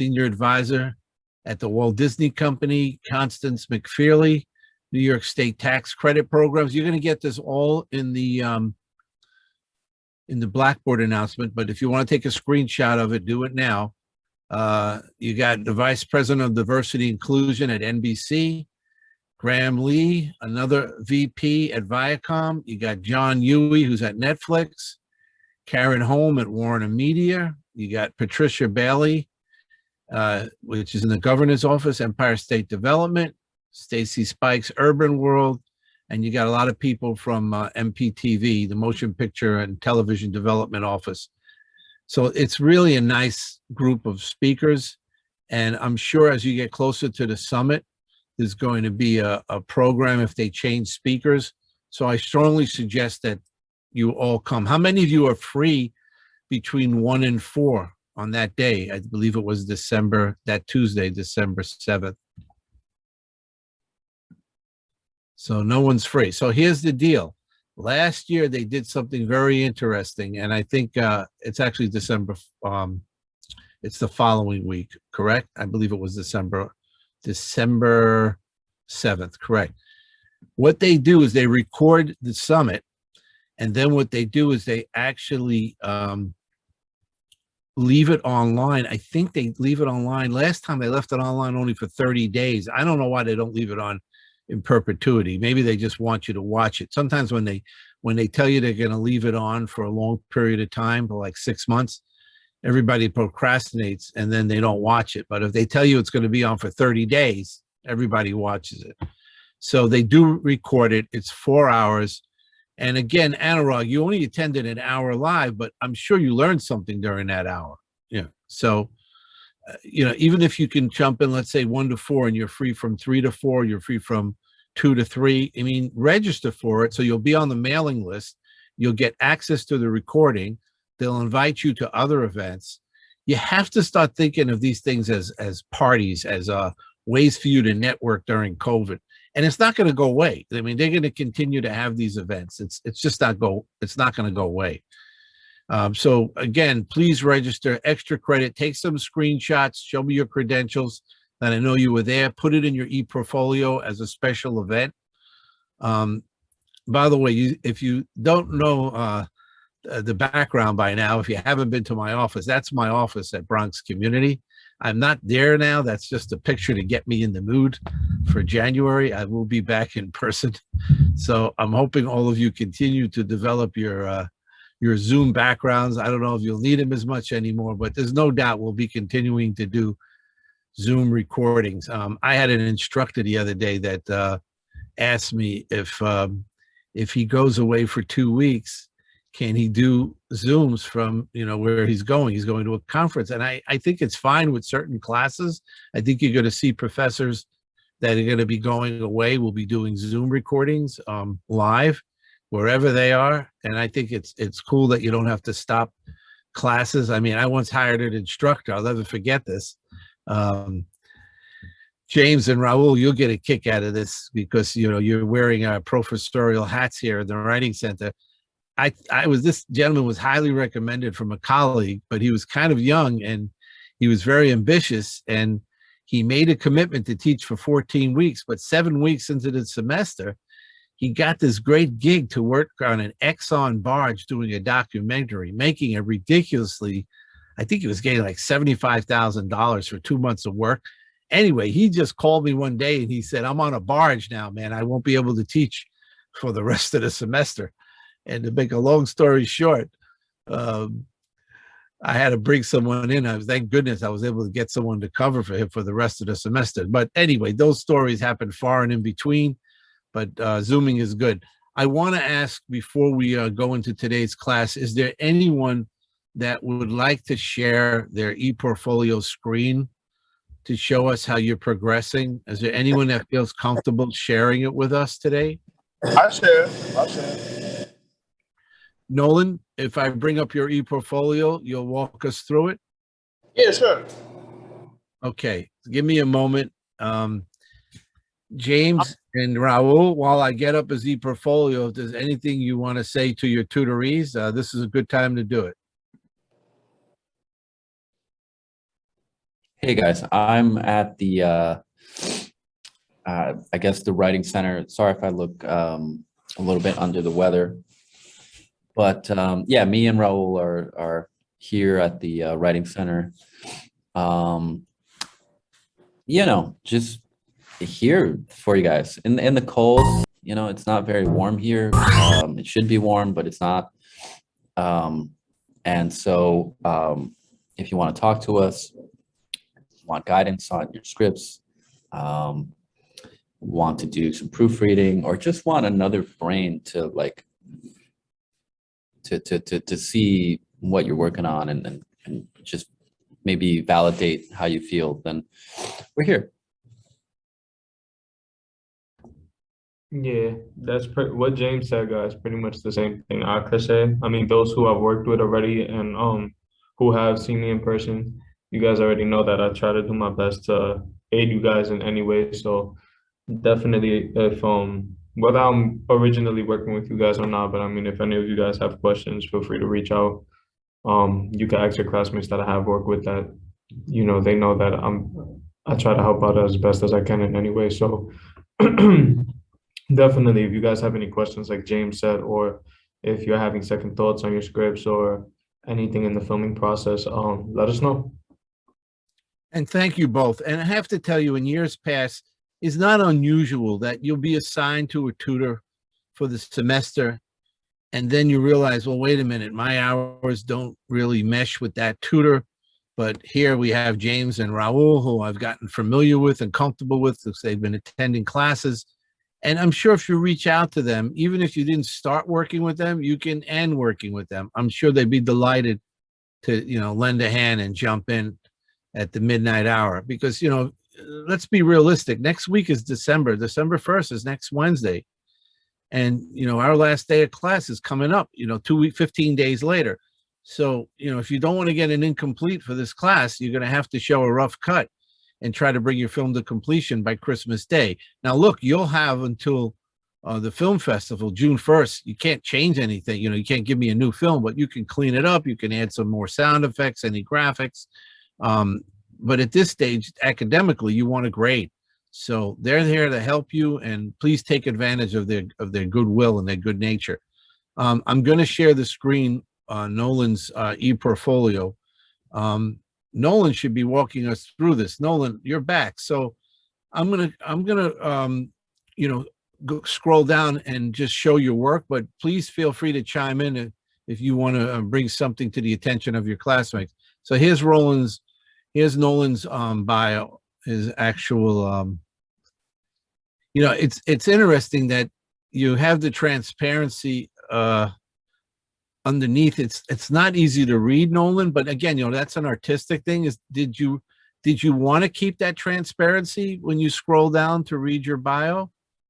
Senior Advisor at the Walt Disney Company, Constance McFearley, New York State Tax Credit Programs. You're going to get this all in the Blackboard announcement, but if you want to take a screenshot of it, do it now. You got the Vice President of Diversity Inclusion at NBC, Graham Lee, another VP at Viacom. You got John Huey, who's at Netflix, Karen Holm at Warner Media. You got Patricia Bailey, which is in the governor's office, Empire State Development, Stacy Spikes, Urban World, and you got a lot of people from MPTV, the Motion Picture and Television Development Office. So it's really a nice group of speakers. And I'm sure as you get closer to the summit, there's going to be a program if they change speakers. So I strongly suggest that you all come. How many of you are free between 1 and 4 on that day? I believe it was that Tuesday, December 7th. So no one's free. So here's the deal. Last year, they did something very interesting, and I think it's actually December. It's the following week, correct? I believe it was December 7th, correct. What they do is they record the summit, and then what they do is they actually leave it online. I think they leave it online. Last time they left it online only for 30 days. I don't know why they don't leave it on in perpetuity. Maybe they just want you to watch it. Sometimes when they tell you they're going to leave it on for a long period of time, for like 6 months, everybody procrastinates and then they don't watch it. But if they tell you it's going to be on for 30 days, everybody watches it. So they do record it. It's 4 hours. And again, Anurag, you only attended an hour live, but I'm sure you learned something during that hour. Yeah. So even if you can jump in, let's say 1 to 4, and you're free from 3 to 4, you're free from 2 to 3. I mean, register for it. So you'll be on the mailing list. You'll get access to the recording. They'll invite you to other events. You have to start thinking of these things as parties, as ways for you to network during COVID. And it's not going to go away. I mean, they're going to continue to have these events. It's not going to go away. So again, please register. Extra credit. Take some screenshots. Show me your credentials that I know you were there. Put it in your e-portfolio as a special event. By the way, if you don't know the background by now, if you haven't been to my office, that's my office at Bronx Community. I'm not there now. That's just a picture to get me in the mood for January. I will be back in person. So I'm hoping all of you continue to develop your Zoom backgrounds. I don't know if you'll need them as much anymore, but there's no doubt we'll be continuing to do Zoom recordings. I had an instructor the other day that asked me if he goes away for 2 weeks, can he do Zooms from where he's going? He's going to a conference, and I think it's fine with certain classes. I think you're going to see professors that are going to be going away will be doing Zoom recordings live wherever they are. And I think it's cool that you don't have to stop classes. I mean, I once hired an instructor. I'll never forget this. James and Raul, you'll get a kick out of this because, you're wearing professorial hats here in the Writing Center. This gentleman was highly recommended from a colleague, but he was kind of young and he was very ambitious, and he made a commitment to teach for 14 weeks, but 7 weeks into the semester, he got this great gig to work on an Exxon barge doing a documentary, making a ridiculously, I think he was getting like $75,000 for 2 months of work. Anyway, he just called me one day and he said, I'm on a barge now, man. I won't be able to teach for the rest of the semester. And to make a long story short, I had to bring someone in. Thank goodness I was able to get someone to cover for him for the rest of the semester. But anyway, those stories happen far and in between. But Zooming is good. I want to ask before we go into today's class, is there anyone that would like to share their e-portfolio screen to show us how you're progressing? Is there anyone that feels comfortable sharing it with us today? I'll share. Nolan, if I bring up your e-portfolio, you'll walk us through it? Yeah, sure. Okay, give me a moment. James and Raul, while I get up his e-portfolio, if there's anything you want to say to your tutorees, this is a good time to do it. Hey guys, I'm at the I guess the writing center. Sorry if I look a little bit under the weather, but yeah, me and Raul are here at the writing center. Um, just here for you guys in the cold. It's not very warm here. It should be warm, but it's not. Um, and so if you want to talk to us, want guidance on your scripts, um, want to do some proofreading, or just want another brain to like to see what you're working on and just maybe validate how you feel, then we're here. Yeah, what James said, guys. Pretty much the same thing I could say. I mean, those who I've worked with already and who have seen me in person, you guys already know that I try to do my best to aid you guys in any way. So definitely, if whether I'm originally working with you guys or not, but I mean, if any of you guys have questions, feel free to reach out. You can ask your classmates that I have worked with that, they know that I try to help out as best as I can in any way. So. Definitely, if you guys have any questions, like James said, or if you're having second thoughts on your scripts or anything in the filming process, let us know. And thank you both. And I have to tell you, in years past, it's not unusual that you'll be assigned to a tutor for the semester, and then you realize, well, wait a minute, my hours don't really mesh with that tutor. But here we have James and Raul, who I've gotten familiar with and comfortable with because they've been attending classes. And I'm sure if you reach out to them, even if you didn't start working with them, you can end working with them. I'm sure they'd be delighted to, lend a hand and jump in at the midnight hour because, let's be realistic. Next week is December. December 1st is next Wednesday. And, our last day of class is coming up, 15 days later. So, if you don't want to get an incomplete for this class, you're going to have to show a rough cut and try to bring your film to completion by Christmas Day. Now, look, you'll have until the film festival, June 1st. You can't change anything. You can't give me a new film, but you can clean it up. You can add some more sound effects, any graphics. But at this stage, academically, you want to grade. So they're there to help you, and please take advantage of their goodwill and their good nature. I'm going to share the screen, Nolan's e-portfolio. Nolan should be walking us through this. Nolan, you're back. So I'm gonna go scroll down and just show your work, but please feel free to chime in if you want to bring something to the attention of your classmates. So here's Nolan's bio, his actual it's interesting that you have the transparency underneath. It's not easy to read, Nolan, but again, that's an artistic thing. Did you want to keep that transparency when you scroll down to read your bio?